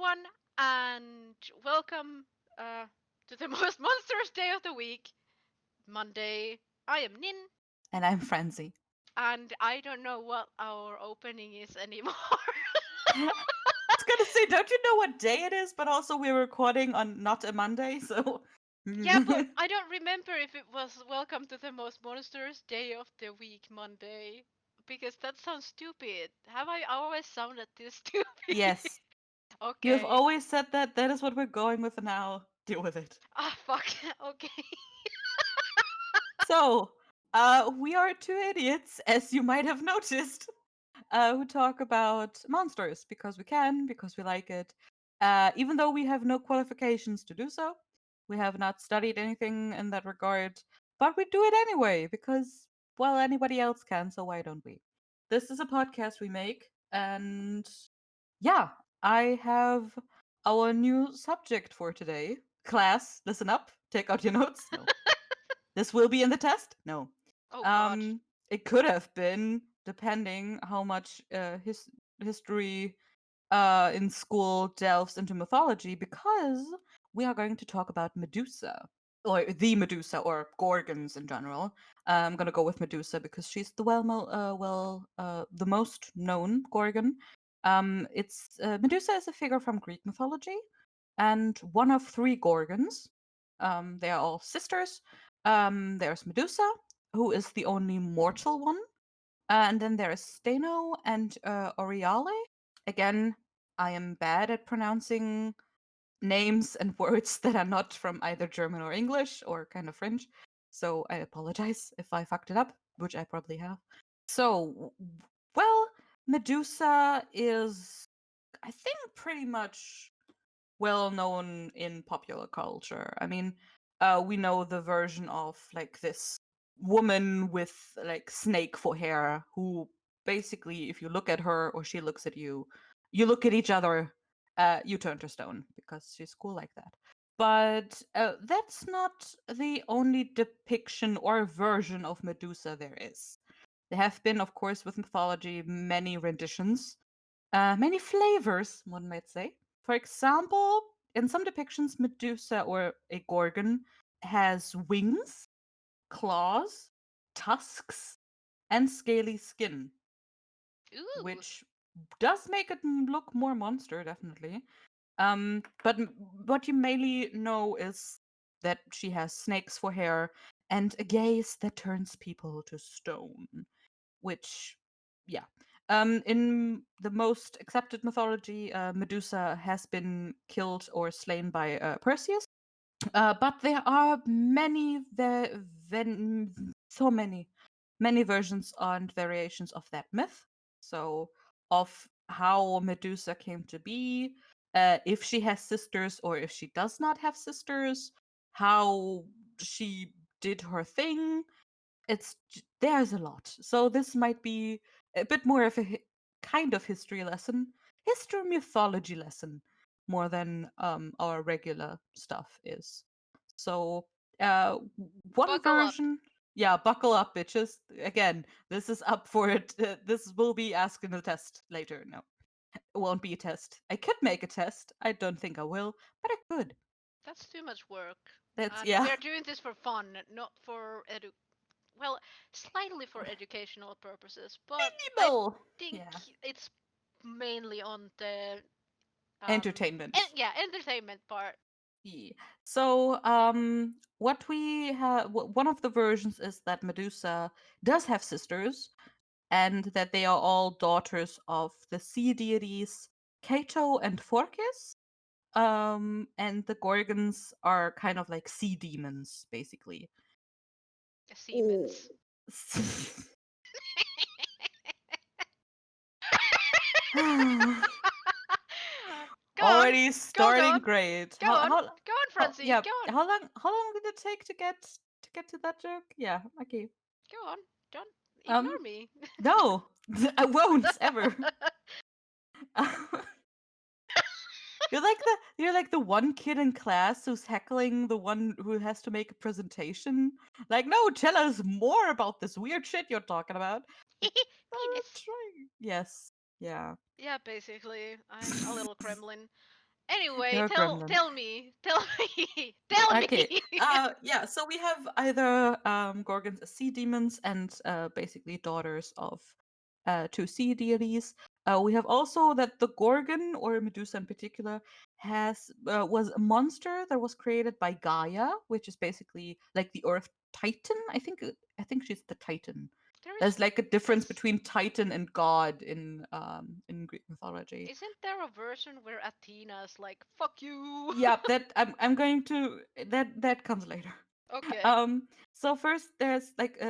everyone, and welcome uh, to the most monstrous day of the week, Monday. I am Nin, And I'm Frenzy. and I don't know what our opening is anymore. I was gonna say, don't you know what day it is? But also, we're recording on not a Monday, so. Yeah, but I don't remember if it was welcome to the most monstrous day of the week, Monday, because that sounds stupid. Have I always sounded this stupid? Yes, you have Okay. always said that. That is what we're going with now. Deal with it. Ah, fuck. Okay. So, we are two idiots, as you might have noticed, who talk about monsters because we can, because we like it. Even though we have no qualifications to do so, we have not studied anything in that regard, but we do it anyway because, well, anybody else can, so why don't we? This is a podcast we make, and yeah, I have our new subject for today. Class, listen up, take out your notes. No, this will be in the test. No, Oh God. um, it could have been, depending how much history in school delves into mythology, because we are going to talk about Medusa, or the Medusa, or Gorgons in general. I'm gonna go with Medusa because she's the the most known Gorgon. It's Medusa is a figure from Greek mythology, and one of three Gorgons. They are all sisters. There's Medusa, who is the only mortal one, and then there is Steno and Oriale. Again, I am bad at pronouncing names and words that are not from either German or English or kind of French. So I apologize if I fucked it up, which I probably have. So, well, Medusa is, I think, pretty much well known in popular culture. I mean, we know the version of like this woman with like snake for hair who basically, if you look at her or she looks at you, you look at each other, you turn to stone because she's cool like that. But that's not the only depiction or version of Medusa there is. There have been, of course, with mythology, many renditions, many flavors, one might say. For example, in some depictions, Medusa or a Gorgon has wings, claws, tusks, and scaly skin, Ooh. which does make it look more monster, definitely. But what you mainly know is that she has snakes for hair and a gaze that turns people to stone, which, yeah. In the most accepted mythology, Medusa has been killed or slain by Perseus. But there are so many versions and variations of that myth. So, of how Medusa came to be, if she has sisters or if she does not have sisters, how she did her thing, there's a lot. So this might be a bit more of a kind of history lesson, history mythology lesson, more than our regular stuff is. So one Buckle up. version, yeah, buckle up, bitches. Again, this is up for it. This will be asked in a test later. No, it won't be a test. I could make a test. I don't think I will, but I could. That's too much work. That's And yeah. we are doing this for fun, not for well, slightly for educational purposes, but I Minimal. think Yeah. it's mainly on the Entertainment. yeah, entertainment part. Yeah. So, what we have, one of the versions is that Medusa does have sisters, and that they are all daughters of the sea deities Cato and Phorcys. And the Gorgons are kind of like sea demons, basically. Oh. Siemens. Go on, Already go starting on, great. go on, go on, How Francie, yeah, go on, how long did it take to get to that joke? Yeah, okay. go on. Don't Um, ignore me. no, I won't ever. You're like the one kid in class who's heckling the one who has to make a presentation. Like, no, tell us more about this weird shit you're talking about. Like, I'm Penis. trying. Yes. Yeah. Yeah, basically, I'm a little Kremlin. Anyway, You're a gremlin. tell me, tell Okay. me. Yeah, so we have either Gorgons as sea demons and basically daughters of two sea deities. We have also that the Gorgon, or Medusa in particular, has was a monster that was created by Gaia, which is basically like the Earth Titan. I think she's the Titan. There is There's like a difference this. between Titan and God in Greek mythology. Isn't there a version where Athena's like, fuck you? Yeah, that I'm going to that comes later. Okay. Um, so first there's like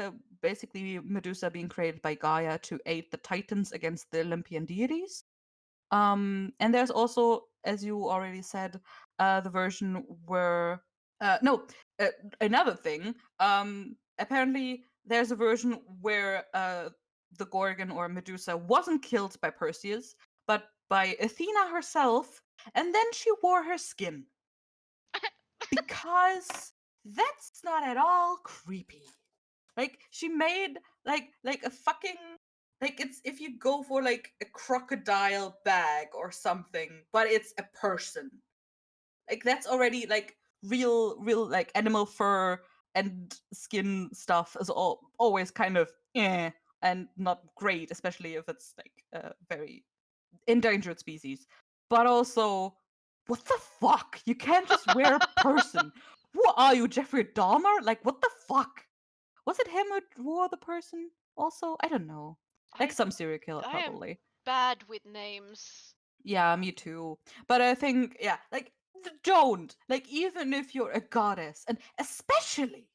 basically Medusa being created by Gaia to aid the Titans against the Olympian deities. And there's also, as you already said, the version where no, uh, another thing. Apparently there's a version where the Gorgon or Medusa wasn't killed by Perseus, but by Athena herself, and then she wore her skin because that's not at all creepy. Like she made like a fucking like it's if you go for like a crocodile bag or something, but it's a person. Like that's already like real like animal fur and skin stuff is always kind of and not great, especially if it's like a very endangered species. But also, what the fuck? You can't just wear a person. Who are you, Jeffrey Dahmer? Like, what the fuck? Was it him who wore the person also? I don't know. Like I some serial killer, I am probably. bad with names. Yeah, me too. But I think, yeah, like, don't. Like, even if you're a goddess, and especially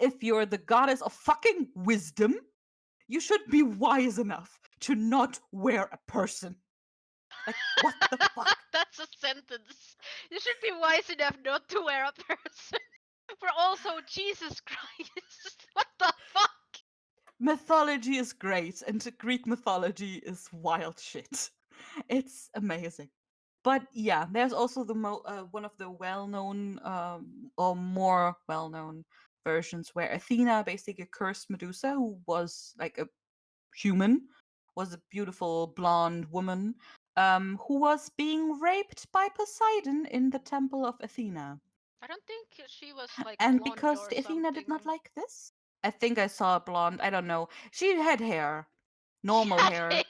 if you're the goddess of fucking wisdom, you should be wise enough to not wear a person. Like, what the fuck? That's a sentence. You should be wise enough not to wear a person. For also Jesus Christ. What the fuck? Mythology is great, and Greek mythology is wild shit. It's amazing. But yeah, there's also one of the well-known or more well-known versions where Athena basically cursed Medusa, who was like a human, was a beautiful blonde woman, who was being raped by Poseidon in the temple of Athena. I don't think she was like And blonde because or the Athena did not something. like this, I think I saw a blonde. I don't know. She had hair, She normal had hair. hair.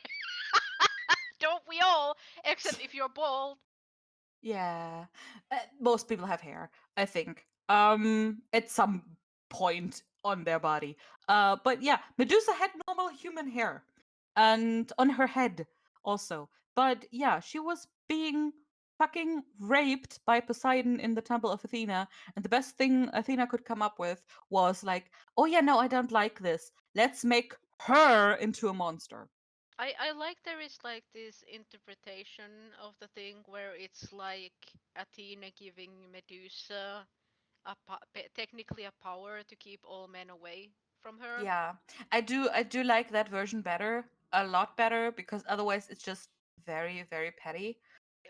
Don't we all? Except if you're bald. Yeah, most people have hair, I think. At some point on their body. But yeah, Medusa had normal human hair, and on her head also. But yeah, she was being fucking raped by Poseidon in the temple of Athena, and the best thing Athena could come up with was like, "Oh yeah, no, I don't like this. Let's make her into a monster." I like there is like this interpretation of the thing where it's like Athena giving Medusa technically a power to keep all men away from her. Yeah, I do like that version better, a lot better, because otherwise it's just very petty.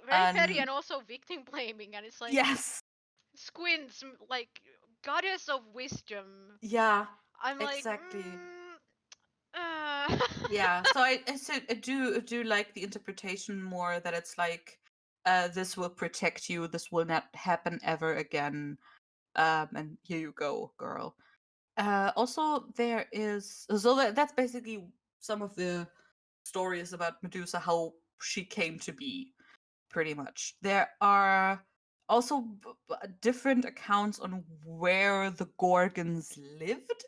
Very petty And and also victim blaming, and it's like yes, squints like goddess of wisdom. yeah, I'm like, exactly. uh. Yeah, so I do like the interpretation more that it's like, this will protect you, this will not happen ever again. And here you go, girl. Also, there is so that's basically some of the stories about Medusa, how she came to be, pretty much. There are also different accounts on where the Gorgons lived,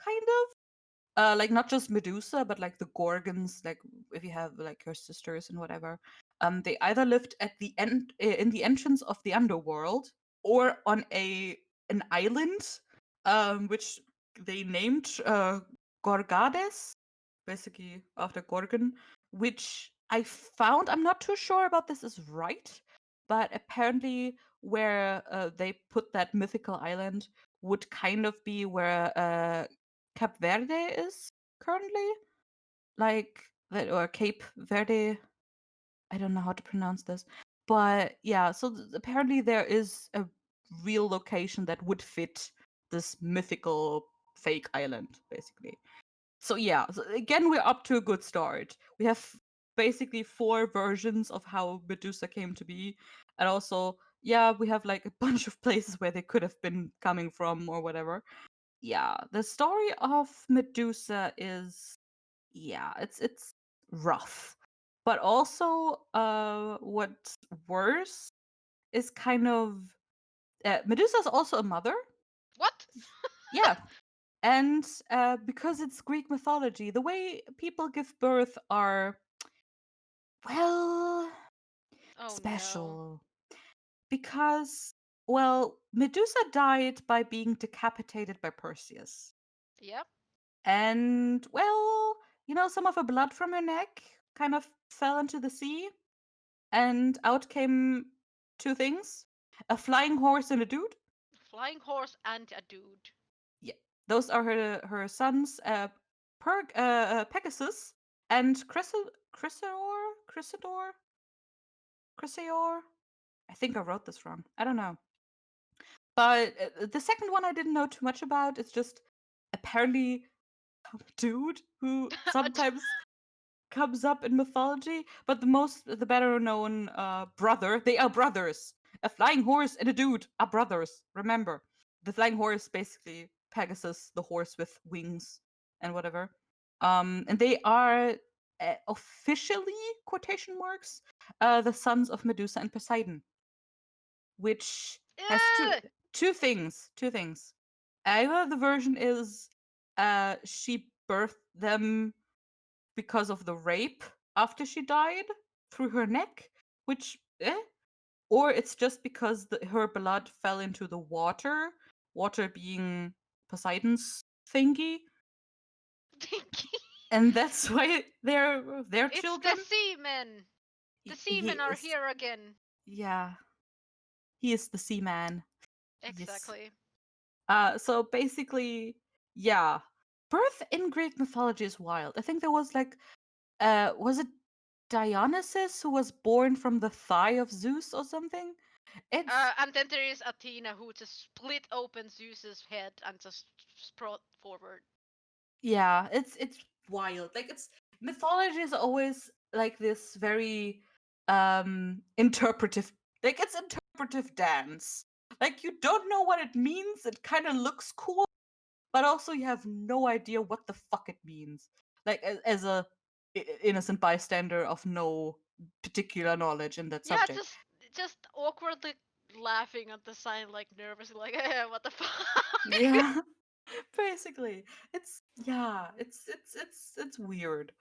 kind of. Like not just Medusa, but like the Gorgons, like if you have like her sisters and whatever. They either lived at the end in the entrance of the underworld, or on an island, which they named Gorgades, basically after Gorgon, which I found. I'm not too sure about this is right, but apparently where they put that mythical island would kind of be where Cap Verde is currently, like that, or Cape Verde. I don't know how to pronounce this, but yeah. So apparently there is a real location that would fit this mythical fake island, basically. So yeah, so again, we're up to a good start. We have basically four versions of how Medusa came to be. And also, yeah, we have like a bunch of places where they could have been coming from or whatever. Yeah, the story of Medusa is, yeah, it's rough. But also, what's worse is kind of Medusa is also a mother. What? Yeah, and because it's Greek mythology, the way people give birth are, well, Oh no. special. Because, well, Medusa died by being decapitated by Perseus. Yep. And, well, some of her blood from her neck kind of fell into the sea, and out came two things: a flying horse and a dude. Flying horse and a dude. Yeah, those are her sons, Pegasus and Chrysaor. I think I wrote this wrong. I don't know. But the second one I didn't know too much about. It's just apparently a dude who A d- sometimes comes up in mythology. But the better known brother, they are brothers. A flying horse and a dude are brothers. Remember, the flying horse basically Pegasus, the horse with wings and whatever. And they are officially quotation marks the sons of Medusa and Poseidon, which has Ugh! two things. Two things. Either the version is she birthed them because of the rape after she died through her neck, which or it's just because her blood fell into the water, water being Poseidon's thingy, Dinky. and that's why they're It's the children. seamen. The He seamen are is, here again. yeah, he is the seaman. Yes. Exactly. So basically, yeah, birth in Greek mythology is wild. I think there was like, was it Dionysus who was born from the thigh of Zeus or something? It's And then there is Athena who just split open Zeus's head and just brought forward. yeah, it's wild. Like it's mythology is always like this very interpretive, like it's interpretive dance. Like you don't know what it means. It kind of looks cool, but also you have no idea what the fuck it means. Like as a innocent bystander of no particular knowledge in that Yeah, subject. just awkwardly laughing at the sign, like nervously, like, what the fuck? Yeah, basically, it's yeah, it's weird.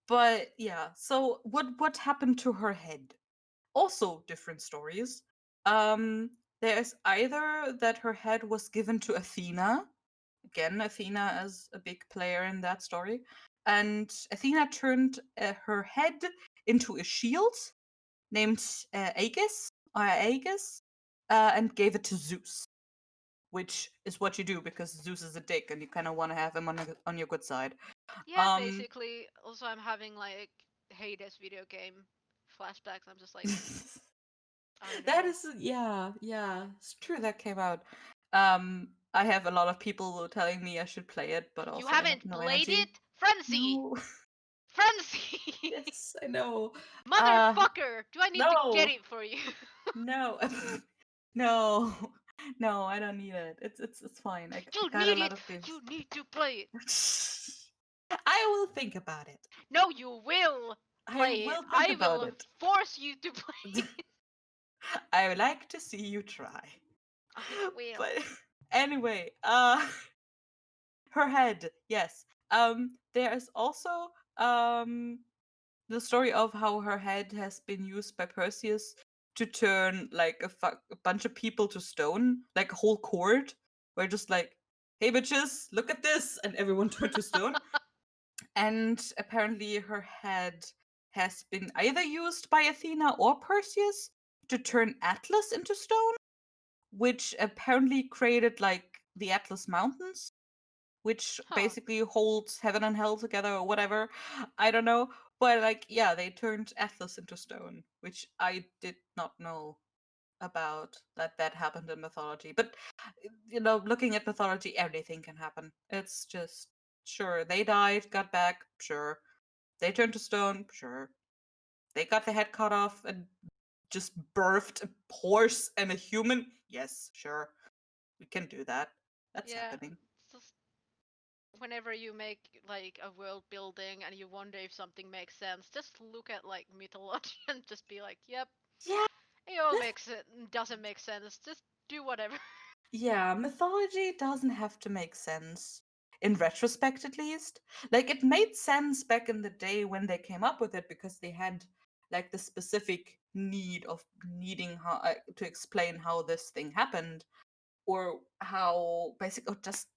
But yeah, so what happened to her head? Also different stories. There's either that her head was given to Athena. Again, Athena as a big player in that story. And Athena turned her head into a shield named Aegis, and gave it to Zeus, which is what you do because Zeus is a dick and you kind of want to have him on your good side. Yeah, Um, basically. Also, I'm having like Hades video game flashbacks. I'm just like, oh that no. is, yeah, it's true that came out. I have a lot of people telling me I should play it, but You also I have haven't no played energy. it? Frenzy! No, Frenzy! yes, I know. Uh, Motherfucker! Do I need to get no, it for you? no, no, no. I don't need it. It's fine. I You got a need lot it! of games. You need to play it! I will think about it. No, you will I play it! will think I about will it. force you to play it! I would like to see you try. I But will. anyway, her head, yes. There is also the story of how her head has been used by Perseus to turn like a bunch of people to stone, like a whole court, where just like, hey bitches, look at this, and everyone turned to stone. And apparently, her head has been either used by Athena or Perseus to turn Atlas into stone, which apparently created like the Atlas Mountains, which Huh. basically holds heaven and hell together or whatever. I don't know. But like, yeah, they turned Atlas into stone, which I did not know about that happened in mythology. But looking at mythology, everything can happen. It's just sure they died, got back, sure. They turned to stone, sure. they got the head cut off and just birthed a horse and a human. Yes, sure, we can do that. That's Yeah, happening. it's just whenever you make like a world building and you wonder if something makes sense, just look at like mythology and just be like, yep, Yeah, it all makes it doesn't make sense. Just do whatever. yeah, mythology doesn't have to make sense. In retrospect, at least. Like, it made sense back in the day when they came up with it because they had, like, the specific need of needing to explain how this thing happened or how basic, or just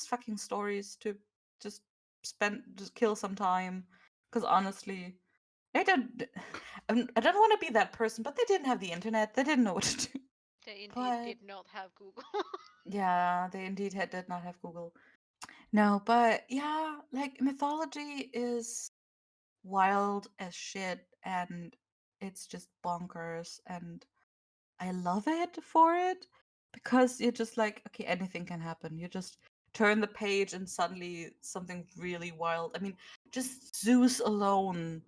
fucking stories to just just kill some time. Because honestly, they don't. I don't want to be that person, but they didn't have the internet. They didn't know what to do. They indeed But did not have Google. yeah, they indeed did not have Google. No, but yeah, like mythology is wild as shit and it's just bonkers and I love it for it because you're just like, okay, anything can happen. You just turn the page and suddenly something really wild. I mean, just Zeus alone,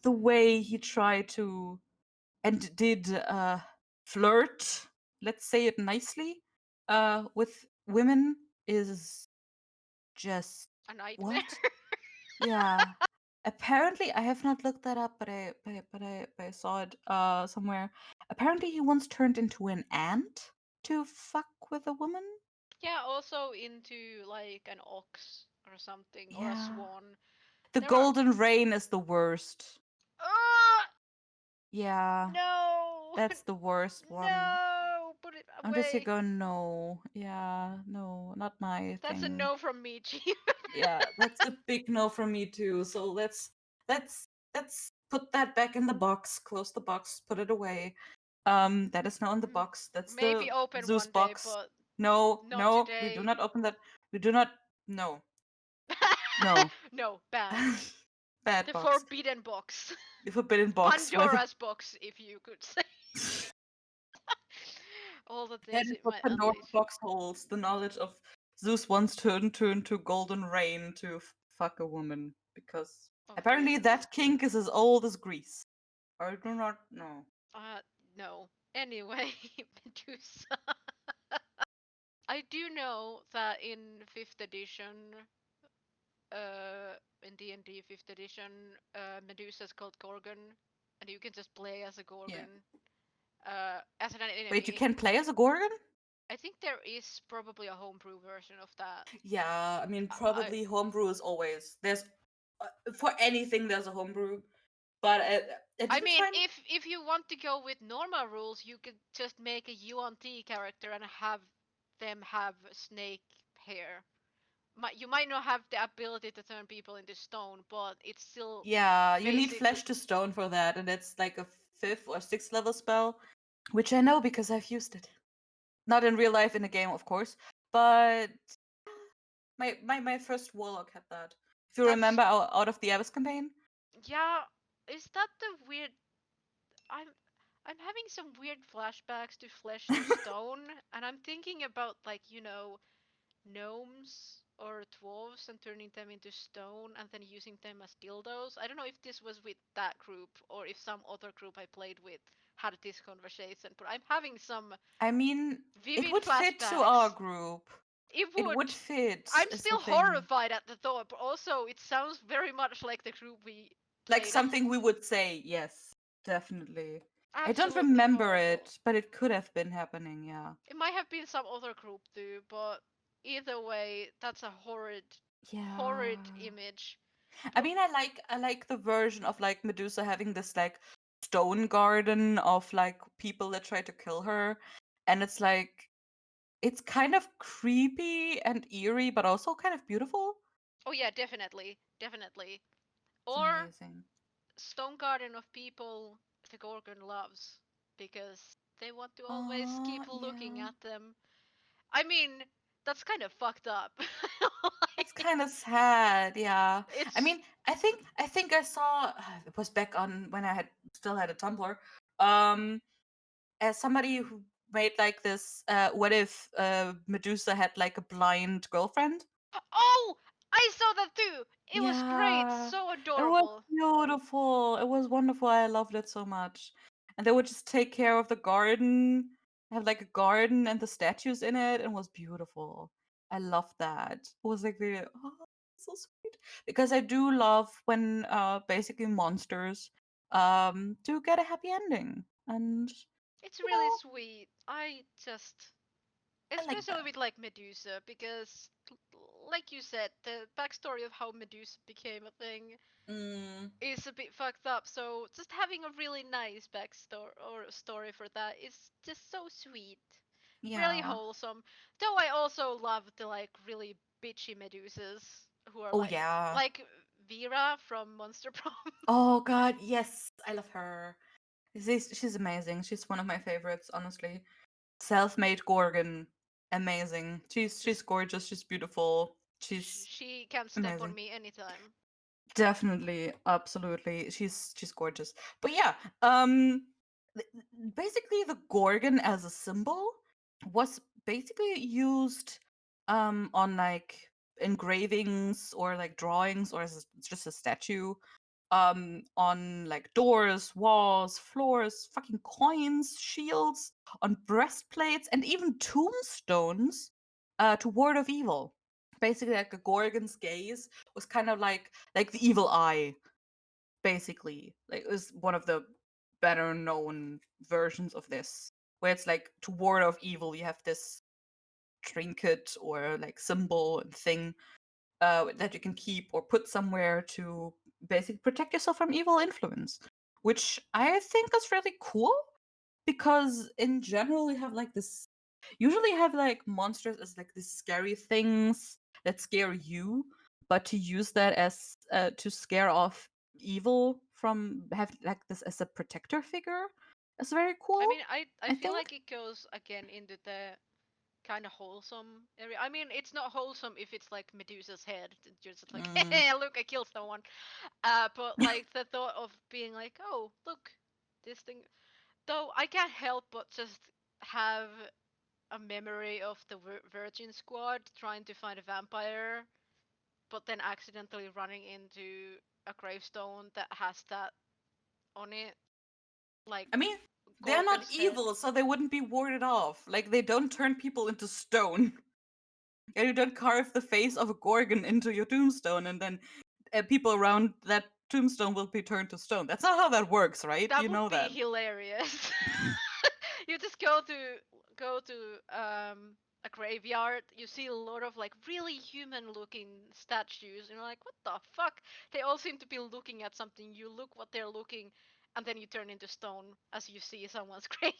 the way he tried to and did flirt, let's say it nicely, with women is just A nightmare. what? Yeah. Apparently, I have not looked that up, but I saw it somewhere. Apparently, he once turned into an ant to fuck with a woman. Yeah, also into like an ox or something or a Yeah. swan. The There are. golden rain is the worst. Ah! Yeah, No! that's the worst one. No! Put it I'm just here away. going, no. Yeah, no, not my That's a thing. no from me, Chief. Yeah, that's a big no from me too. So let's put that back in the box, close the box, put it away. That is now in the box. That's Maybe the open Zeus one day, box. but No, not no, we do today. not open that. We do not. No, no. No, banned. Bad The box. forbidden box. The forbidden box where the Pandora's box, if you could say. All the that things is it what might Pandora's unleash. box holds. The knowledge of Zeus once turned to golden rain to fuck a woman because Of apparently reasons. that kink is as old as Greece. I do not know. Uh, no. Anyway, Medusa. I do know that in 5th edition, in D&D 5th edition, Medusa is called Gorgon, and you can just play as a Yeah. Gorgon, as an Wait, you enemy. can play as a Gorgon? I think there is probably a homebrew version of that. Yeah, I mean, I probably homebrew is always there's for anything there's a homebrew, but I I didn't mean, find. if you want to go with normal rules, you could just make a UNT character and have them have snake hair. You might not have the ability to turn people into stone, but it's still Yeah, you need basically. flesh to stone for that, and it's like a fifth or sixth level spell, which I know because I've used it. Not in real life in a game, of course, but my first warlock had that. If you That's remember out of the Abyss campaign. yeah. Is that the weird? I'm I'm having some weird flashbacks to flesh to stone, and I'm thinking about like gnomes or dwarves and turning them into stone and then using them as dildos. I don't know if this was with that group or if some other group I played with had this conversation, but I'm having some I mean, it vivid would fit to our flashbacks. group. It It would would. fit, I'm is the still thing. horrified at the thought, but also it sounds very much like the group we Like played as. something we would say, yes, definitely. I don't Absolutely remember horrible. it, but it could have been happening, yeah. It might have been some other group too, but either way, that's a horrid Yeah. image. I But mean, I like the version of like Medusa having this like stone garden of like people that try to kill her, and it's like it's kind of creepy and eerie, but also kind of beautiful. oh yeah, definitely, definitely. It's Or amazing. Stone Garden of people the Gorgon loves because they want to always Oh, keep looking yeah. at them. I mean, that's kind of fucked up. That's Like, kind of sad, yeah. I it's mean, I think I saw it was back on when I had still had a Tumblr. Um, as somebody who made like this, what if Medusa had like a blind girlfriend? oh, I saw that too. It was great. Yeah, So it was adorable. beautiful. It was wonderful. I loved it so much. And they would just take care of the garden, have like a garden and the statues in it, and it was beautiful. I loved that. It was like the so sweet because I do love when basically monsters do get a happy ending, and It's you really know sweet. I just, I like especially that. with like Medusa, because like you said, the backstory of how Medusa became a thing Mm, is a bit fucked up. So just having a really nice backstory or story for that is just so sweet, really yeah. wholesome. Though I also love the like really bitchy Medusas who are Oh yeah. like Vera from Monster Prom. Oh God, yes, I love her. She's amazing. She's one of my favorites, honestly. Self-made Gorgon, amazing. She's Just gorgeous. She's beautiful. She's she can step on amazing. me anytime. Definitely, absolutely. She's gorgeous. But yeah, th- basically the Gorgon as a symbol was basically used on like engravings or like drawings or as just a statue on like doors, walls, floors, fucking coins, shields, on breastplates, and even tombstones to ward off evil. Basically, like a Gorgon's gaze was kind of like the evil eye. Basically, like it was one of the better known versions of this, where it's like to ward off evil, you have this trinket or like symbol and thing that you can keep or put somewhere to basically protect yourself from evil influence, which I think is really cool because in general you have like this usually have like monsters as like these scary things that scare you, but to use that as to scare off evil from have like this as a protector figure is very cool. I mean, I I feel think like it goes again into the kind of wholesome area. I mean, it's not wholesome if it's like Medusa's head. You're just like, mm. hey, look, I killed someone. But like the thought of being like, oh, look, this thing. Though I can't help but just have a memory of the Virgin Squad trying to find a vampire, but then accidentally running into a gravestone that has that on it, like I mean, they're not Gorgon's head. evil, so they wouldn't be warded off. Like they don't turn people into stone. And you don't carve the face of a gorgon into your tombstone, and then people around that tombstone will be turned to stone. That's not how that works, right? That You would know be that. hilarious. You just go to a graveyard. You see a lot of like really human-looking statues, and you're like, what the fuck? They all seem to be looking at something. You look what they're looking, and then you turn into stone as you see someone's grave.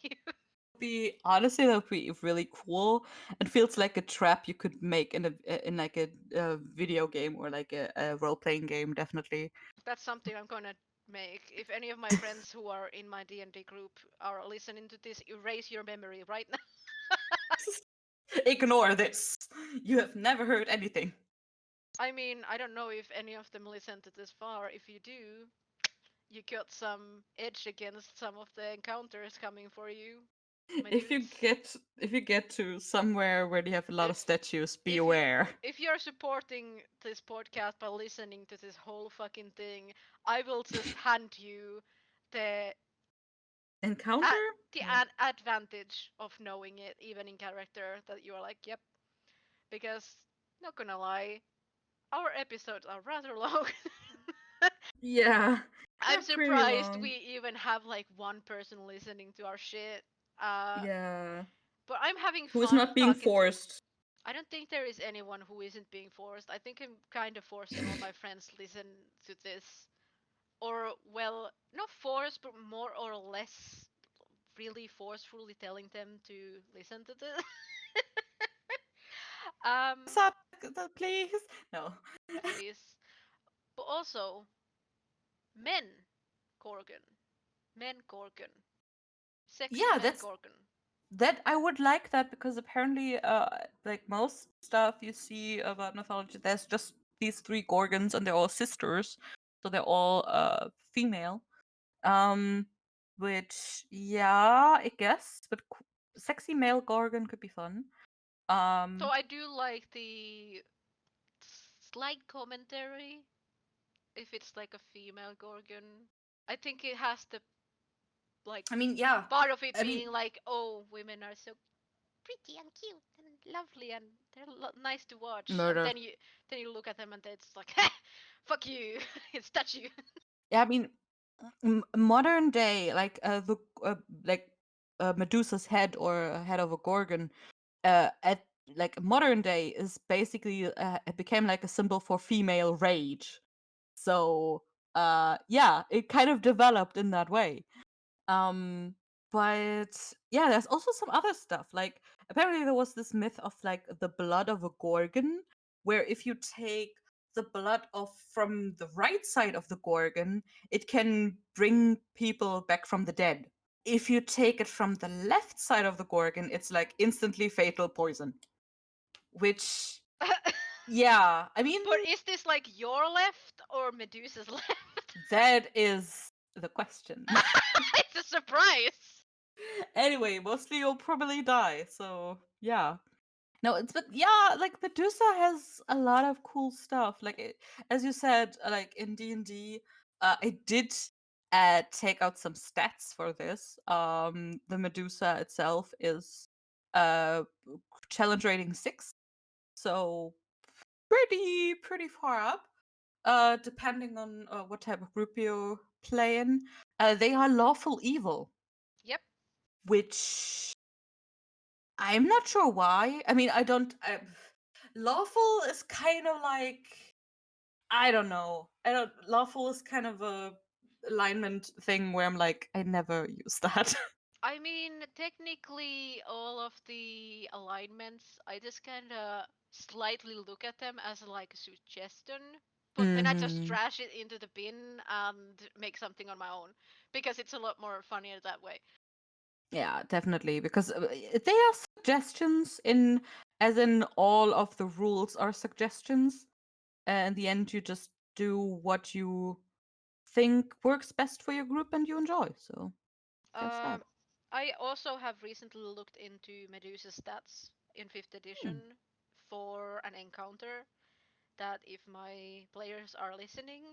Be honestly, that would be really cool. It feels like a trap you could make in like a video game or like a role playing game. Definitely. That's something I'm gonna make. If any of my friends who are in my D&D group are listening to this, erase your memory right now. Ignore this. You have never heard anything. I mean, I don't know if any of them listen to this far. If you do, you got some edge against some of the encounters coming for you, my If you dudes. get to somewhere where they have a lot of If statues, be if you aware. if you're supporting this podcast by listening to this whole fucking thing, I will just hand you the Encounter? at the Or- advantage of knowing it even in character that you're like, yep, because not gonna lie, our episodes are rather long. Yeah, I'm they're pretty surprised long. we even have like one person listening to our shit. Uh, Yeah. but I'm having Who is fun not being talking to. forced. I don't think there is anyone who isn't being forced. I think I'm kind of forcing all my friends to listen to this, or well, not forced, but more or less really forcefully telling them to listen to this. um, Stop, please. No. please. But also, men Gorgon, men Gorgon, sexy Yeah, men Gorgon. that I would like that because apparently like most stuff you see about mythology there's just these three gorgons and they're all sisters. So they're all female. Um which yeah, I guess, but sexy male gorgon could be fun. So Um I do like the slight commentary if it's like a female gorgon. I think it has the like I mean, yeah. part of it I mean, being like, oh, women are so pretty and cute and lovely and they're nice to watch, and murder. then you look at them and it's like, fuck you, it's statue. Yeah, I mean, modern day, like the like Medusa's head or a head of a gorgon, at like modern day is basically it became like a symbol for female rage. So yeah, it kind of developed in that way. Um, but yeah, there's also some other stuff. Like apparently there was this myth of like the blood of a gorgon, where if you take the blood of from the right side of the gorgon, it can bring people back from the dead. If you take it from the left side of the gorgon, it's like instantly fatal poison. Which, yeah, I mean, But is this like your left or Medusa's left? that is the question. It's a surprise. Anyway, mostly you'll probably die. So yeah. No, it's but yeah, like Medusa has a lot of cool stuff. Like as you said, like in D&D, I did take out some stats for this. The Medusa itself is uh challenge rating 6, so pretty far up. Depending on what type of group you play in, they are lawful evil, Yep. which I'm not sure why. I mean, I don't. Lawful is kind of like I don't know. I don't. Lawful is kind of a alignment thing where I'm like, I never use that. I mean, technically, all of the alignments, I just kind of slightly look at them as like a suggestion, but then I just hmm trash it into the bin and make something on my own because it's a lot more funnier that way. Yeah, definitely, because they are suggestions in, as in all of the rules are suggestions. In the end, you just do what you think works best for your group and you enjoy. So there's that. Um, I also have recently looked into Medusa stats in 5th Hmm. edition for an encounter that if my players are listening,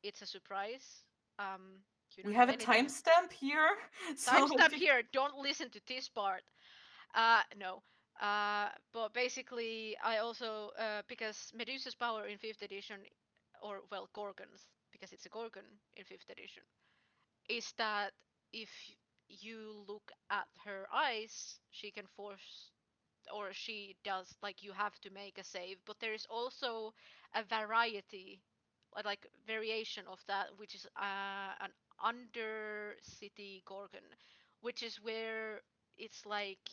it's a surprise. Um, you We don't know have a anything. timestamp here, so Timestamp here. Don't listen to this part. No. But basically, I also because Medusa's power in 5th edition, or well, Gorgons, because it's a Gorgon in 5th edition, is that if you look at her eyes, she can force, or she does, like you have to make a save. But there is also a variety, like variation of that, which is an undercity Gorgon, which is where it's like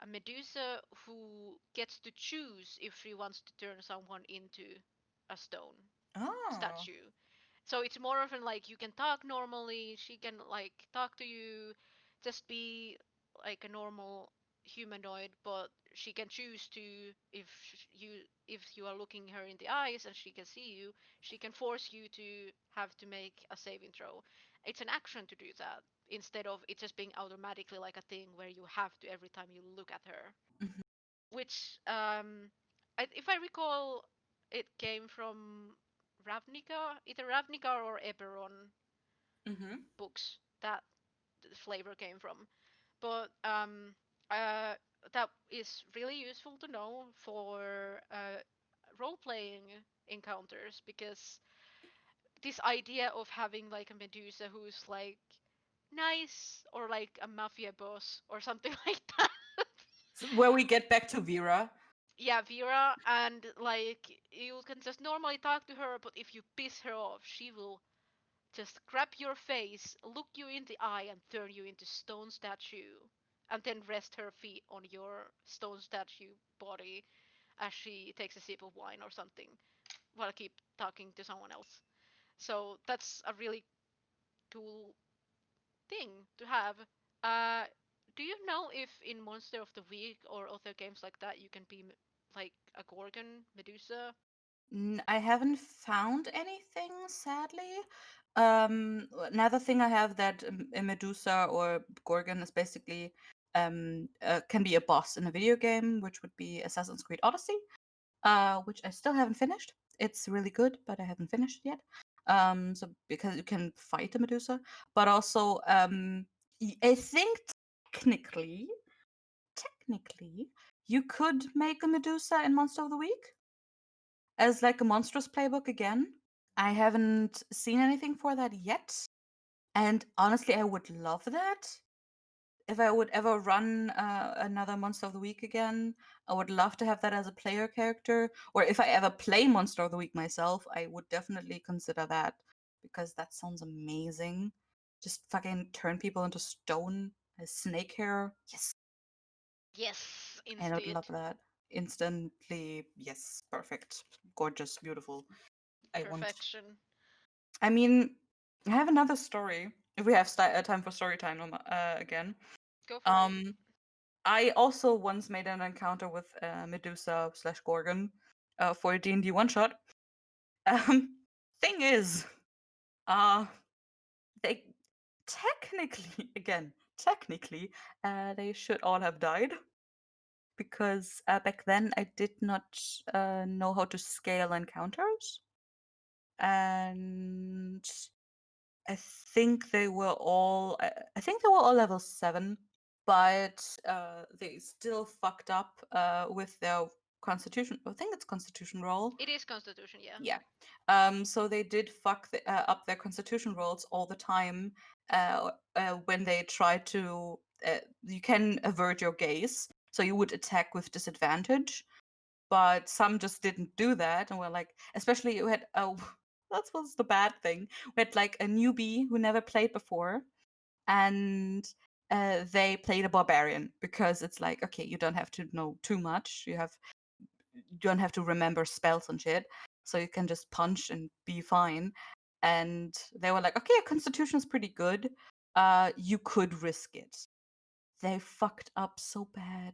a Medusa who gets to choose if she wants to turn someone into a stone oh. statue. So it's more often like you can talk normally, she can like talk to you, just be like a normal humanoid, but she can choose to, if you if you are looking her in the eyes and she can see you, she can force you to have to make a saving throw. It's an action to do that instead of it just being automatically like a thing where you have to every time you look at her. Mhm. Which if I recall, it came from Ravnica, either Ravnica or Eberron Mhm. books that the flavor came from. But uh, that is really useful to know for role playing encounters, because this idea of having like a Medusa who's like nice, or like a mafia boss or something like that. So where we get back to Vera. Yeah, Vera, and like you can just normally talk to her, but if you piss her off, she will just grab your face, look you in the eye, and turn you into stone statue, and then rest her feet on your stone statue body as she takes a sip of wine or something while keep talking to someone else. So that's a really cool thing to have. Uh, do you know if in Monster of the Week or other games like that you can be like a Gorgon, Medusa? I haven't found anything, sadly. Another thing I have that a Medusa or Gorgon is basically can be a boss in a video game, which would be Assassin's Creed Odyssey. which I still haven't finished. It's really good, but I haven't finished it yet. So because you can fight a Medusa, but also I think technically, technically, you could make a Medusa in Monster of the Week as like a monstrous playbook again. I haven't seen anything for that yet, and honestly, I would love that. If I would ever run another Monster of the Week again, I would love to have that as a player character. Or if I ever play Monster of the Week myself, I would definitely consider that because that sounds amazing. Just fucking turn people into stone as snake hair. Yes, Yes, I would instead. love that. Instantly, yes, perfect, gorgeous, beautiful. I want. Perfection. I mean, I have another story. If we have time for story time again. Go for it. Um, I also once made an encounter with Medusa slash Gorgon for a D&D one shot. Um, thing is, uh, they technically, again, technically, they should all have died because back then I did not know how to scale encounters, and I think they were all. I think they were all level 7, but they still fucked up with their constitution. I think it's constitution roll. It is Constitution, yeah. Yeah. So they did fuck up their constitution rolls all the time when they tried to. You can avert your gaze, so you would attack with disadvantage. But some just didn't do that, and we're like, especially you had. Oh, that was the bad thing. We had like a newbie who never played before, and they played a barbarian because it's like, okay, you don't have to know too much. You don't have to remember spells and shit, so you can just punch and be fine. And they were like, okay, your constitution is pretty good. You could risk it. They fucked up so bad.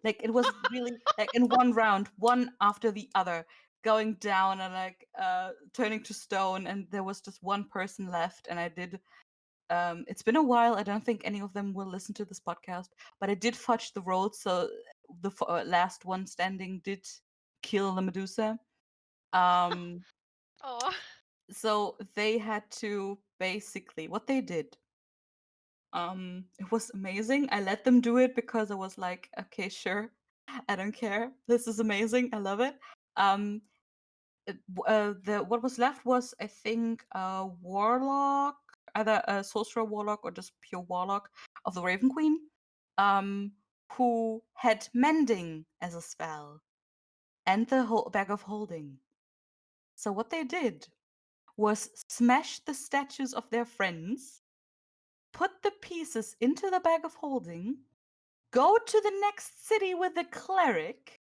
Like it was really like in one round, one after the other, going down and like turning to stone, and there was just one person left, and I did it's been a while. I don't think any of them will listen to this podcast, but I did fudge the rolls, so the last one standing did kill the Medusa. Um, Oh. so they had to basically what they did. It was amazing. I let them do it because I was like, okay, sure, I don't care. This is amazing. I love it. Um, the what was left was I think a warlock, either a sorcerer warlock or just pure warlock of the Raven Queen, um, who had mending as a spell and the whole bag of holding. So what they did was smash the statues of their friends, put the pieces into the bag of holding, go to the next city with the cleric,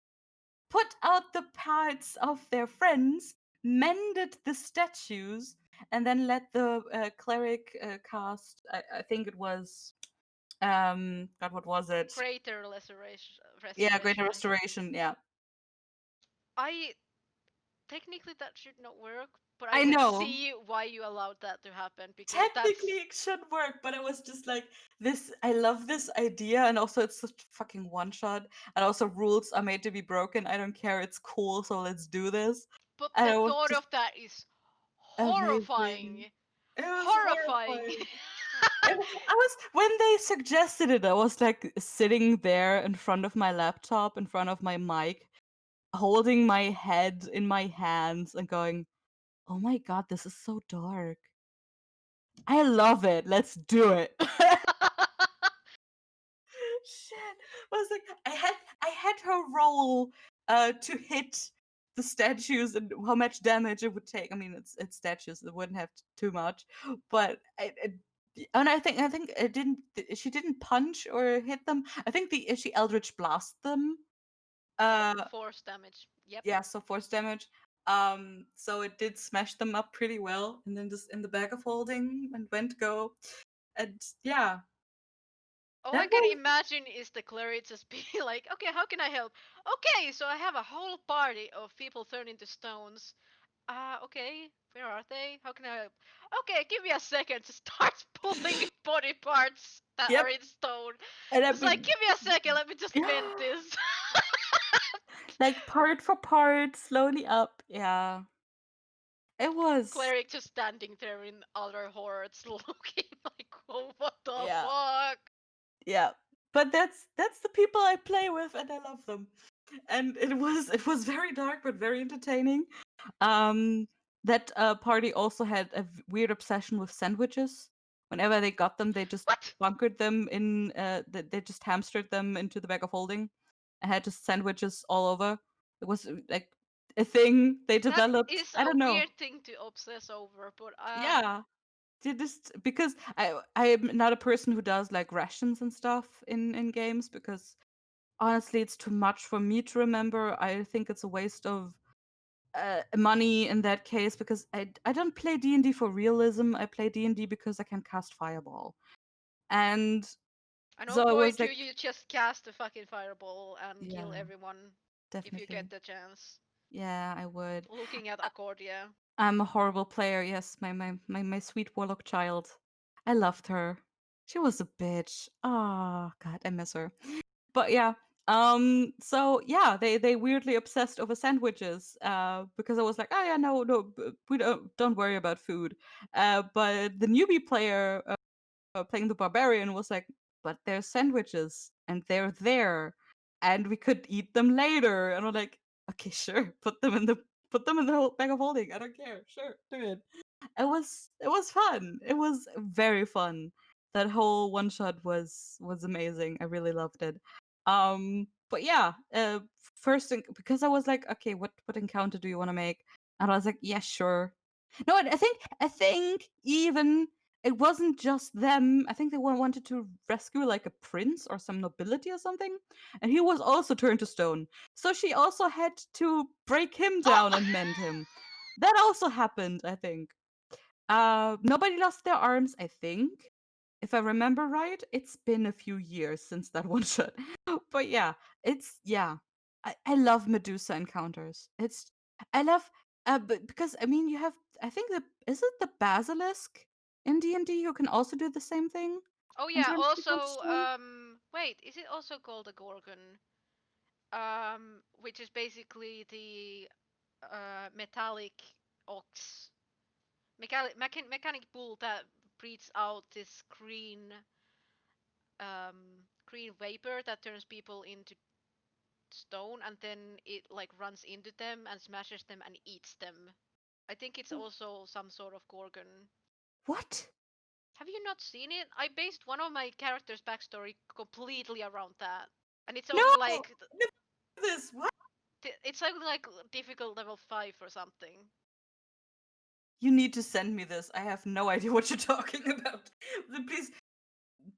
put out the parts of their friends, mended the statues, and then let the cleric cast. I think it was. God, what was it? Greater Yeah, Greater restoration. Restoration. Yeah, I technically that should not work, but I I can know. see why you allowed that to happen because Technically, it should work, but it was just like this. I love this idea, and also it's such fucking one shot. And also, rules are made to be broken. I don't care. It's cool, so let's do this. but And the it was thought just of that is amazing. horrifying. It was Horrifying. horrifying. I was when they suggested it, I was like sitting there in front of my laptop, in front of my mic, holding my head in my hands and going, "Oh my god, this is so dark. I love it. Let's do it." Shit. I was like, I had her roll to hit the statues and how much damage it would take. I mean, it's statues; it wouldn't have too much, but and I think it didn't. She didn't punch or hit them. I think she Eldritch blast them. Uh, Force damage. Yep. yeah, so force damage. So it did smash them up pretty well, and then just in the bag of holding and went go, and yeah, All that I can was imagine is the cleric just be like, okay, how can I help? Okay, so I have a whole party of people turned into stones. Okay, where are they? How can I help? Okay, give me a second to start pulling body parts that are yep. in stone. And I Just like, mean, give me a second, let me just yeah. vent this. like part for part, slowly up. Yeah, it was. Cleric just standing there in other hordes looking like, oh, what the Yeah, fuck? yeah. But that's the people I play with, and I love them. And it was very dark but very entertaining. Um, that party also had a weird obsession with sandwiches. Whenever they got them, they just What? bunkered them in. They just hamstered them into the bag of holding. And had just sandwiches all over. It was like a thing they That developed. is I a don't know. weird thing to obsess over, but Yeah, they just because I'm not a person who does like rations and stuff in games because honestly it's too much for me to remember. I think it's a waste of money in that case because I don't play D&D for realism. I play D&D because I can cast fireball. And and oh so I boy, was do like, you just cast a fucking fireball and kill yeah, everyone if you get definitely. the chance. Yeah, I would. Looking at Accordia. I'm a horrible player. Yes, my sweet warlock child. I loved her. She was a bitch. Ah, God, I miss her. But yeah, so yeah, they weirdly obsessed over sandwiches. Because I was like, oh yeah, no, we don't worry about food. But the newbie player playing the barbarian was like, but they're sandwiches and they're there, and we could eat them later. And we're like, okay, sure, put them in the whole bag of holding. I don't care. Sure, do it. It was fun. It was very fun. That whole one shot was amazing. I really loved it. But yeah, first thing because I was like, okay, what encounter do you want to make? And I was like, yeah, sure. No, I think even it wasn't just them. I think they wanted to rescue like a prince or some nobility or something, and he was also turned to stone. So she also had to break him down and mend him. That also happened, I think. Nobody lost their arms, I think. If I remember right, it's been a few years since that one shot. But yeah, it's yeah. I love Medusa encounters. I love because I mean you have I think the is it the basilisk in D&D who can also do the same thing Oh and yeah, turn people to also, stone? wait, is it also called a Gorgon? Which is basically the metallic ox, mechanic bull that breathes out this green vapor that turns people into stone, and then it like runs into them and smashes them and eats them. I think it's also some sort of Gorgon. What? Have you not seen it? I based one of my character's backstory completely around that, and it's No, only like this what? it's only like difficult level 5 or something. You need to send me this. I have no idea what you're talking about. Please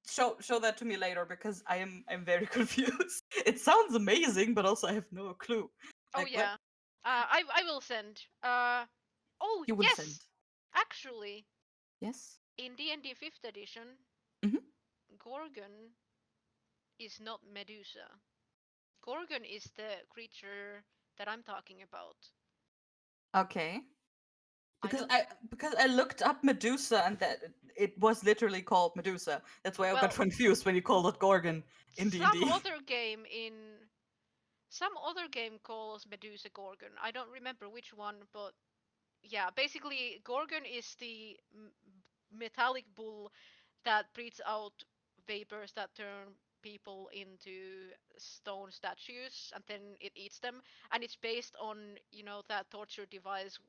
show that to me later because I'm very confused. It sounds amazing, but also I have no clue. Oh Like what? yeah, I will send. Oh You will yes, send. actually, Yes. in D&D 5th edition, Hmm. Gorgon is not Medusa. Gorgon is the creature that I'm talking about. Okay. I Because don't. I looked up Medusa and that it was literally called Medusa. That's why I got Well, confused when you called it Gorgon in D and some D. other game in some other game calls Medusa Gorgon. I don't remember which one, but yeah, basically Gorgon is the metallic bull that breathes out vapors that turn people into stone statues, and then it eats them. And it's based on, that torture device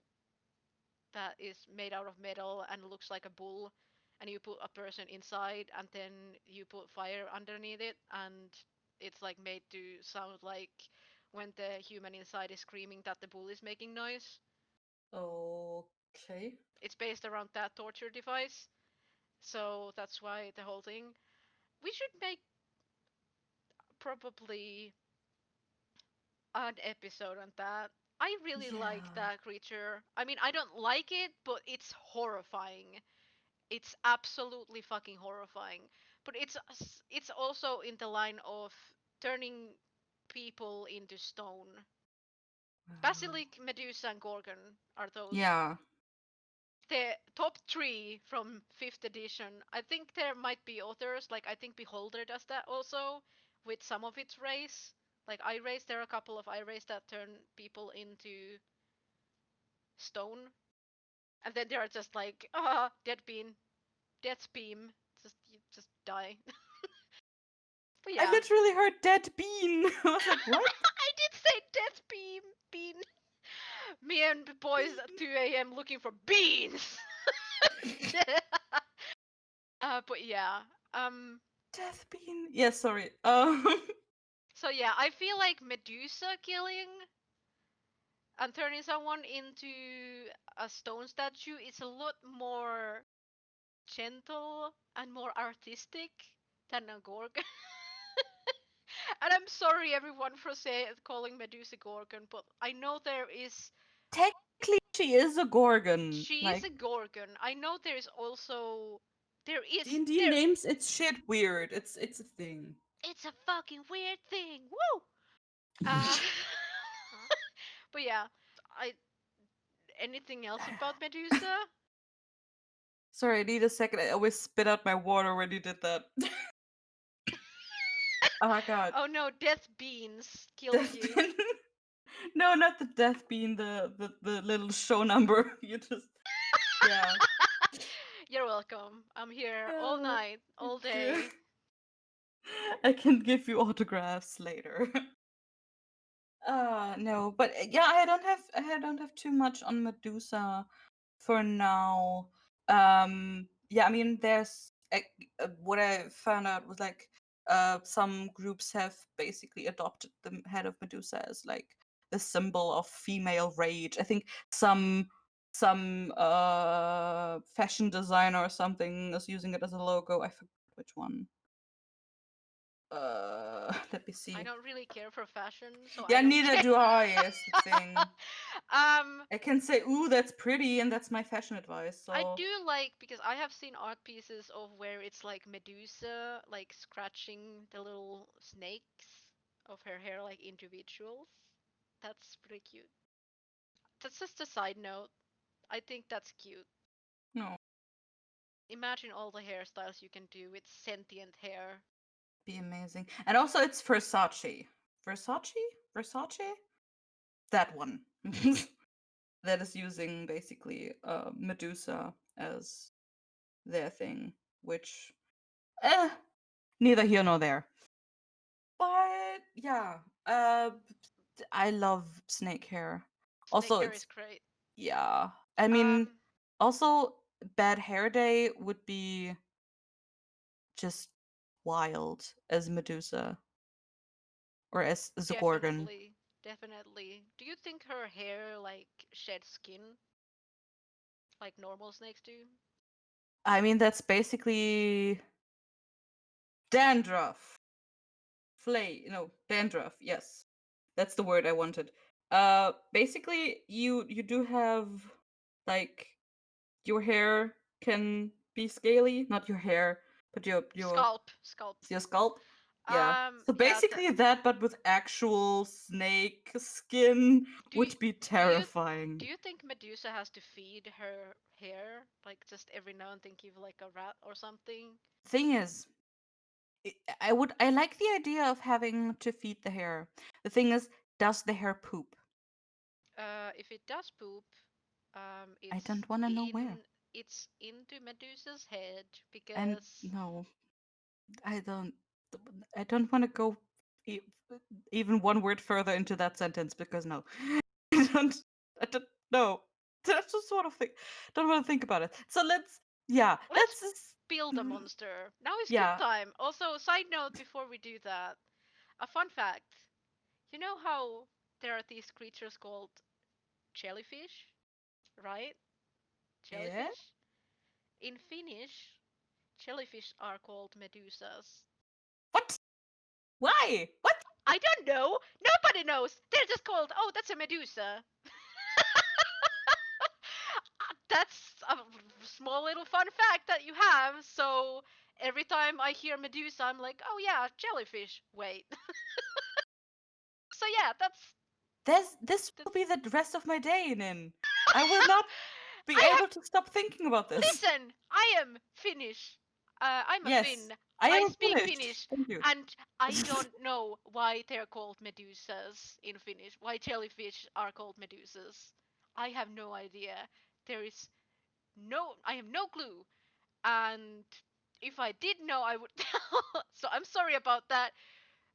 that is made out of metal and looks like a bull, and you put a person inside and then you put fire underneath it, and it's like made to sound like when the human inside is screaming that the bull is making noise. Okay. It's based around that torture device, so that's why the whole thing. We should make probably an episode on that. I really like Yeah. that creature. I mean, I don't like it, but it's horrifying. It's absolutely fucking horrifying. But it's also in the line of turning people into stone. Wow. Basilic, Medusa, and Gorgon are those Yeah. the top three from fifth edition. I think there might be others, like I think Beholder does that also with some of its race. Like eye rays, there are a couple of eye rays that turn people into stone, and then they are just like dead beam, death beam, just you just die. But I yeah, literally heard dead bean. I was like, what? I did say death beam, bean. Me and the boys at Bean. 2 a.m. looking for beans. But yeah, Death bean. Yeah, sorry. so yeah, I feel like Medusa killing and turning someone into a stone statue is a lot more gentle and more artistic than a gorgon. And I'm sorry everyone for calling Medusa gorgon, but I know there is Technically, she is a gorgon. she is Like, a gorgon. I know there is also there is D&D there names its shit weird. It's a thing. it's a fucking weird thing. Woo! Uh, but yeah, I anything else about Medusa? Sorry, I need a second. I always spit out my water when you did that. Oh my god. Oh no, death beans killed Death you. bean. No, not the death bean, the little show number. You just yeah. You're welcome. I'm here all Uh, night, all good. day. I can give you autographs later. No, but yeah, I don't have too much on Medusa for now. Yeah, I mean, what I found out was like some groups have basically adopted the head of Medusa as like the symbol of female rage. I think some fashion designer or something is using it as a logo. I forgot which one. Let me I see. don't really care for fashion, so I Yeah, don't neither care. do I, is the thing. um, I can say, ooh, that's pretty, and that's my fashion advice. I So, do like because I have seen art pieces of where it's like Medusa like scratching the little snakes of her hair like individuals. That's pretty cute. That's just a side note. I think that's cute. no, Imagine all the hairstyles you can do with sentient hair. be amazing. And also, it's Versace. Versace? Versace? That one. That is using basically Medusa as their thing, which, eh, neither here nor there. But yeah, I love snake hair. Snake Also, hair is it's great. yeah. I mean, Um, also bad hair day would be just wild as Medusa or as a Gorgon. definitely, definitely. Do you think her hair like sheds skin like normal snakes do? I mean, that's basically dandruff. No, dandruff. Yes, that's the word I wanted. Basically, you do have like your hair can be scaly, not your hair, but Scalp, scalp. your scalp. Yeah. So Yeah. basically that, but with actual snake skin Do you, would be do you do terrifying. you think Medusa has to feed her hair like just every now and then give like a rat or something? Thing is, I like the idea of having to feed the hair. The thing is, does the hair poop? If it does poop, I don't want to know where. it's into Medusa's head And because no, I don't. I don't want to go e- even one word further into that sentence because no, I don't. I don't know. I just sort of think. Don't want to think about it. So yeah, let's let's just, build a monster. Now is good yeah. time. Also, side note before we do that, a fun fact. You know how there are these creatures called jellyfish, right? Yeah. Jellyfish? In Finnish, jellyfish are called medusas. What? Why? What? I don't know. Nobody knows. They're just called, oh, that's a medusa. That's a small little fun fact that you have. So every time I hear medusa, I'm like, oh yeah, jellyfish. Wait. So yeah, This will that's. be the rest of my day, Nin. I will not be I able have. to stop thinking about this. Listen, I am Finnish. I'm a Yes, Finn. I I am speak Finnish. Finnish, Thank you. and I don't know why they're called Medusas in Finnish. Why jellyfish are called Medusas. I have no idea. There is I have no clue. And if I did know, I would tell. So I'm sorry about that,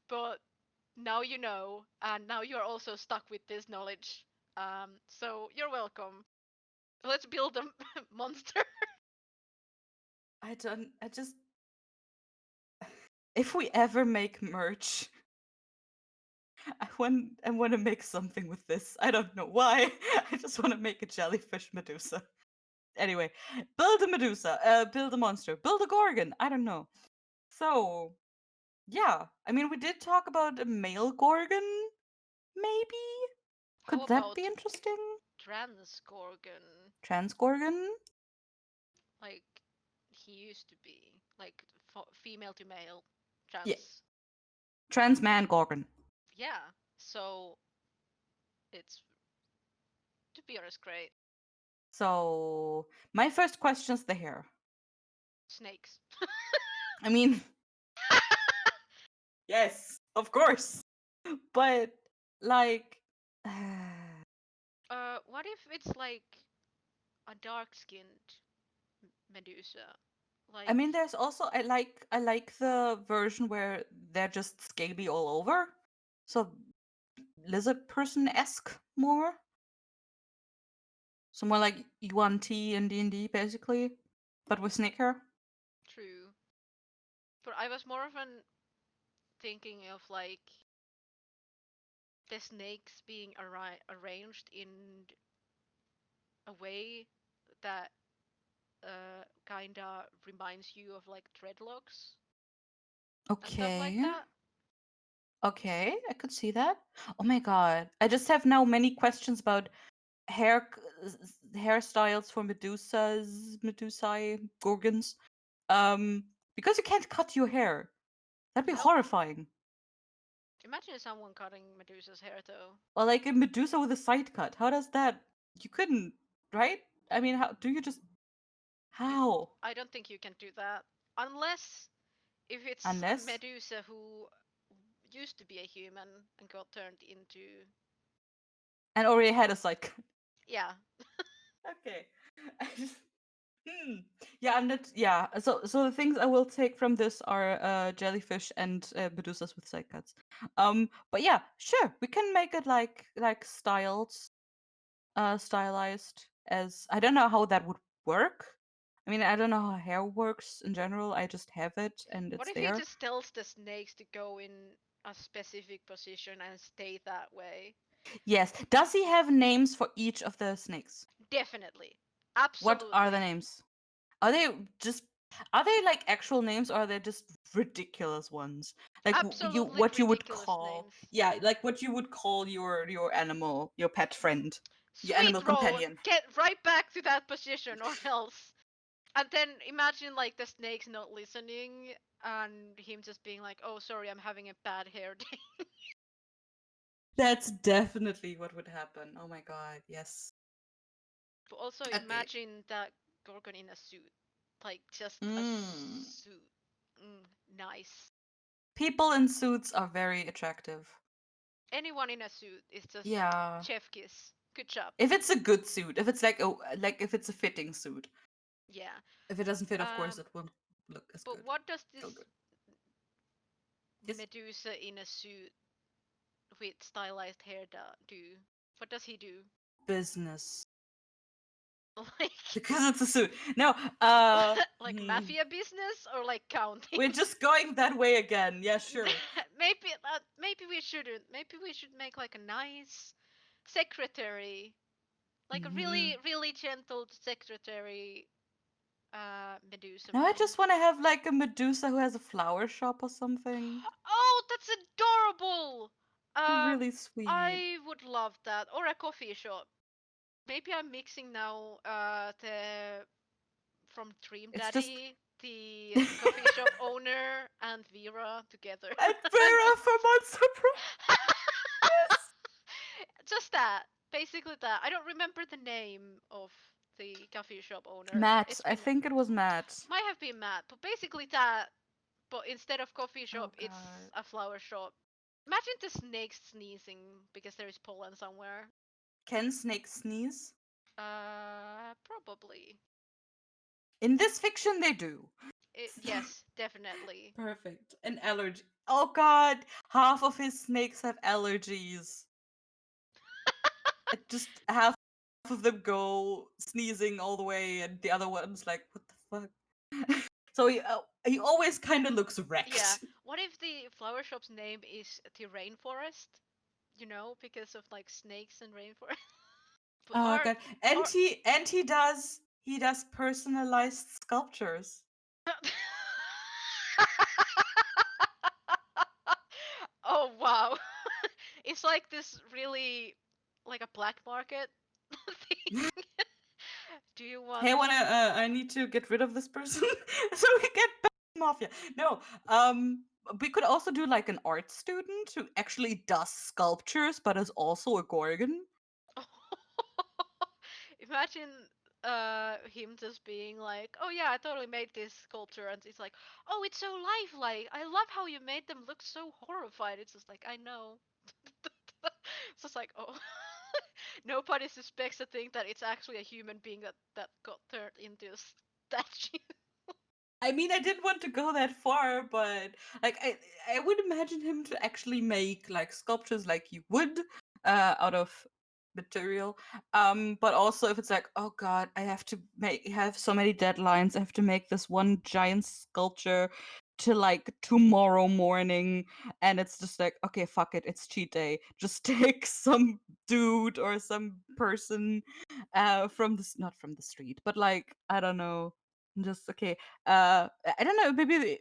but now you know, and now you're also stuck with this knowledge. So you're welcome. Let's build a monster. I don't. I just. If we ever make merch, I want to make something with this. I don't know why. I just want to make a jellyfish Medusa. Anyway, build a Medusa. Build a monster. Build a Gorgon. I don't know. So yeah, I mean, we did talk about a male Gorgon. Maybe How could that be about interesting? Transgorgon? Trans Gorgon. Like he used to be, like female to male, Yeah, trans. trans man Gorgon. Yeah. So it's, to be honest, great. So my first question is the hair. Snakes. I mean, yes, of course. But like, I What if it's like a dark-skinned Medusa? Like, mean, there's also I like the version where they're just scaly all over, so lizard person esque more. So more like Yuan T in D&D basically, but with snake hair. true. But I was more of an thinking of like the snakes being arranged in a way that kinda reminds you of like dreadlocks and stuff like Okay, that. okay, I could see that. Oh my god, I just have now many questions about hairstyles for Medusae, Gorgons. Because you can't cut your hair. That'd be Nope. horrifying. Imagine someone cutting Medusa's hair though. Or like a Medusa with a side cut. How does that? You couldn't, right? I mean, how do you just You, how? I don't think you can do that unless if it's a Unless Medusa who used to be a human and got turned into, and already had a side cut. yeah. Okay. I just, hmm. Yeah, I'm not. Yeah. So the things I will take from this are jellyfish and Medusas with side cuts. But yeah, sure, we can make it like stylized as I don't know how that would work. I mean, I don't know how hair works in general. I just have it and What it's if he there. just tells the snakes to go in a specific position and stay that way? Yes. Does he have names for each of the snakes? Definitely. What are the Absolutely. names? Are they just are they like actual names or are they just ridiculous ones? Like you Absolutely what you would ridiculous call names. yeah, like what you would call your animal, your pet friend, your Sweet animal road! companion. Get right back to that position or else. And then imagine like the snakes not listening and him just being like, "Oh, sorry, I'm having a bad hair day." That's definitely what would happen. Oh my god, yes. But also Okay. imagine that Gorgon in a suit, like just a Mm. suit. Nice. People in suits are very attractive. Anyone in a suit is just Yeah. chef kiss. Good job. If it's a good suit, if it's like if it's a fitting suit. Yeah. If it doesn't fit, of course, Um, it won't look as but good. what does Still this good. Yes. Medusa in a suit with stylized hair do? What does he do? Business. Like, Because it's a suit. No, like mafia business or like counting? we're just going that way again. Yeah, sure. Maybe we shouldn't. Maybe we should make like a nice secretary, like a Hmm. really gentle secretary, Medusa Now I man. just want to have like a Medusa who has a flower shop or something. Oh, that's adorable. Be Um, really sweet. I would love that, or a coffee shop. Maybe I'm mixing now the from Dream It's just Daddy, the and coffee shop owner, and Vera together. Vera for Monster Pro. Yes. Just that, basically that. I don't remember the name of the coffee shop owner. Matt. It's I been think it was Matt. might have been Matt, but basically that. But instead of coffee Oh shop, it's god. a flower shop. Imagine the snakes sneezing because there is pollen somewhere. Can snakes sneeze? Probably. In this fiction, they do. Yes, definitely. Perfect. An allergy. Oh god, half of his snakes have allergies. Just half of them go sneezing all the way, and the other one's like, "What the fuck?" So he always kind of looks Yeah. wrecked. What if the flower shop's name is the rainforest? Because of like snakes and rainforest. But Oh or god, and or he does personalized sculptures. oh wow. It's like this really like a black market thing. Do you Hey, I want wanna. I need to get rid of this person so we get back to mafia. No, we could also do like an art student who actually does sculptures, but is also a gorgon. imagine him just being like, "Oh yeah, I totally made this sculpture." And it's like, "Oh, it's so lifelike. I love how you made them look so horrified." It's just like, "I know." It's just like, "Oh." Nobody suspects to think that it's actually a human being that got turned into a statue. I mean, I didn't want to go that far, but like I would imagine him to actually make like sculptures like you would out of material. But also if it's like, oh god, I have so many deadlines. I have to make this one giant sculpture to like tomorrow morning, and it's just like, okay, fuck it, it's cheat day. Just take some dude or some person from this, not from the street, but like, I don't know, just okay. I don't know,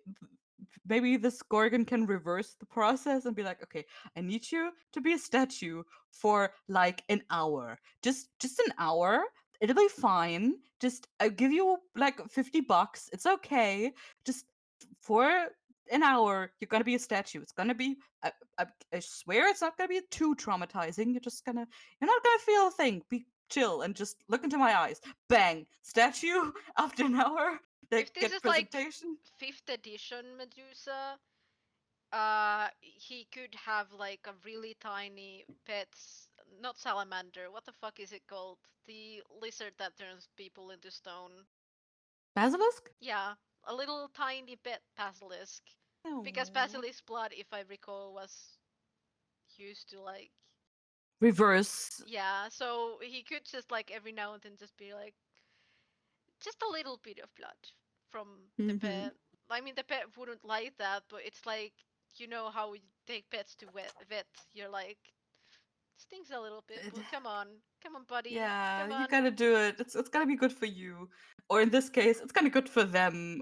maybe this gorgon can reverse the process and be like, okay, I need you to be a statue for like an hour, just an hour. It'll be fine. Just I'll give you like $50. It's okay. Just for an hour, you're gonna be a statue. It's gonna be. I swear, it's not gonna be too traumatizing. You're not gonna feel a thing. Be chill and just look into my eyes. Bang, statue after an hour. If Like this get is like presentation. fifth edition Medusa, he could have like a really tiny pets, not salamander. What the fuck is it called? The lizard that turns people into stone. Basilisk? Yeah, a little tiny pet basilisk. Because No. basilisk blood, if I recall, was used to like Reverse. yeah. So he could just like every now and then just be like just a little bit of blood from the Hmm. pet. I mean, the pet wouldn't like that, but it's like how you take pets to vet. You're like stings a little bit, but come on, buddy, Yeah, come you on. gotta do it. It's gotta be good for you, or in this case, it's kinda good for them.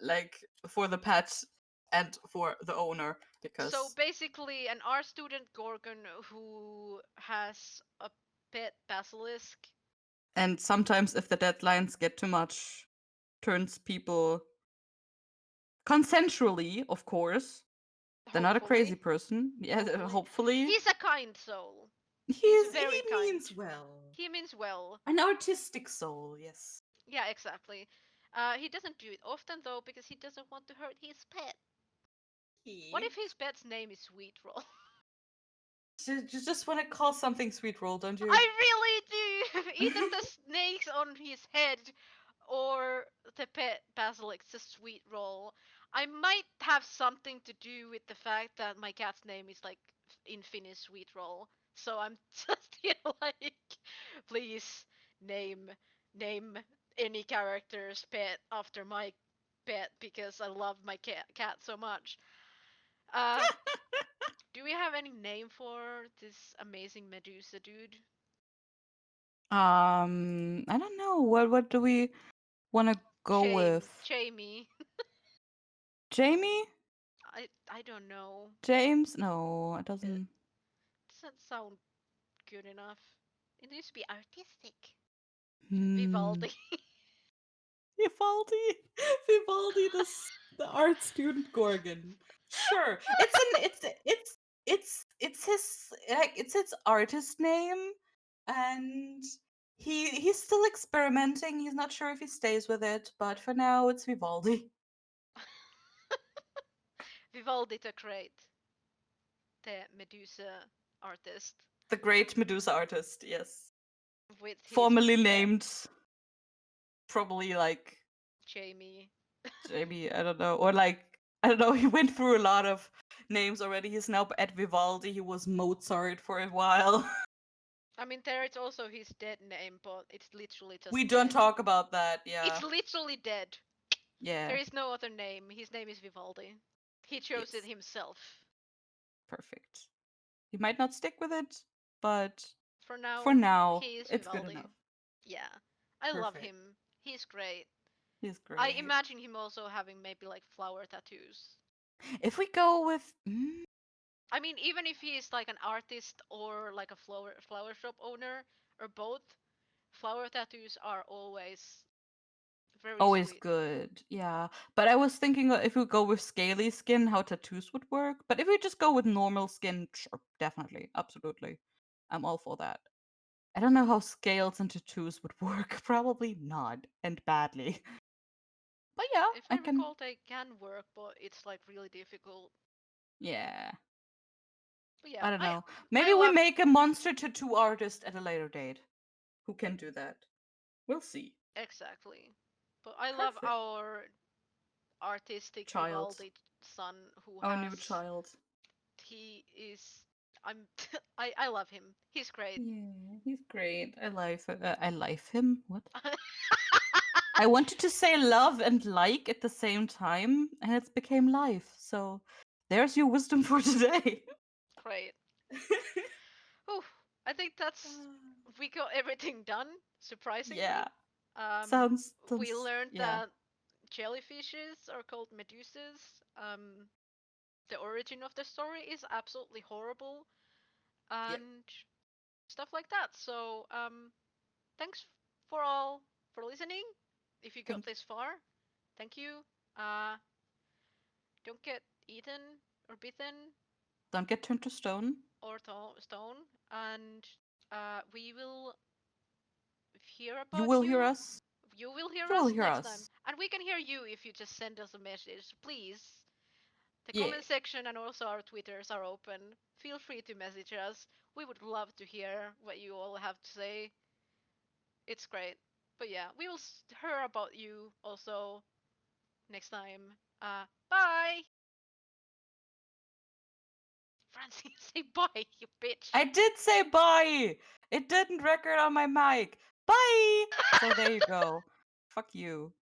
Like for the pet and for the owner, So because basically, an art student Gorgon who has a pet basilisk, and sometimes if the deadlines get too much, turns people consensually, of course. They're not a crazy hopefully, person. Yeah, hopefully, hopefully. he's a kind soul. He's He very kind. means well. He means well. An artistic soul, yes. Yeah, exactly. He doesn't do it often though because he doesn't want to hurt his pet. What He if his pet's name is Sweet Roll? just want to call something sweet roll, don't you? I really do. Either the snakes on his head or the pet basilisk, a Sweet Roll. I might have something to do with the fact that my cat's name is like in Finnish Sweet Roll. So I'm just like, please name name any character's pet after my pet because I love my cat so much. Uh, do we have any name for this amazing Medusa dude? I don't know. What do we want to go with? Jamie. Jamie? I don't know. James? No, it It doesn't. doesn't sound good enough. It needs to be artistic. Hmm. Vivaldi. Vivaldi, Vivaldi, the art student Gorgon. Sure, it's his, like, it's his artist name, and He's still experimenting. He's not sure if he stays with it, but for now it's Vivaldi, Vivaldi the Great, the Medusa artist, the great Medusa artist. Yes, with his formerly pet named probably like Jamie. maybe I don't know, or like I don't know. He went through a lot of names already. He's now at Vivaldi. He was Mozart for a while. I mean, there is also his dead name, but it's literally We just don't dead. talk about that. It's Yeah. literally dead. There Yeah. is no other name. His name is Vivaldi. He chose it Yes. himself. Perfect. He might not stick with it, but For for now, now, he is it's good Vivaldi. enough. Yeah. I love Perfect. him. He's great. He's I great. imagine him also having maybe like flower tattoos. If we go with I mean, even if he is like an artist or like a flower shop owner or both, flower tattoos are always very always sweet. good, yeah. But I was thinking if we go with scaly skin, how tattoos would work. But if we just go with normal skin, sure, definitely, absolutely, I'm all for that. I don't know how scales and tattoos would work. Probably not, and badly. But yeah, If I I can. recall, they can work, but it's like really difficult. Yeah, But yeah, I don't know. I Maybe we love make a monster tattoo artist at a later date. Who can do that? We'll see. exactly. But I love Perfect. our artistic Child. Vivaldi son who Our new has child. he is I'm I love him. He's great. Yeah, he's great. I like him. What? I wanted to say love and like at the same time, and it became life. So there's your wisdom for today. Great. Whew, I think that's we got everything done, surprisingly. Yeah, Um, we sounds learned yeah. that jellyfishes are called medusas. The origin of the story is absolutely horrible Yeah. and stuff like that. So, thanks for all for listening. If you got Thank you. this far, thank you. Uh, don't get eaten or bitten Don't get turned to stone. or stone, and we will hear You about will hear you. us. You will hear You will us hear next time, us. and we can hear you if you just send us a message, please. The Yeah. comment section and also our Twitters are open. Feel free to message us. We would love to hear what you all have to say. It's great. But yeah, we will hear about you also next time. Bye! Francie, say bye, you bitch! I did say bye. It didn't record on my mic. Bye. So there you go. Fuck you.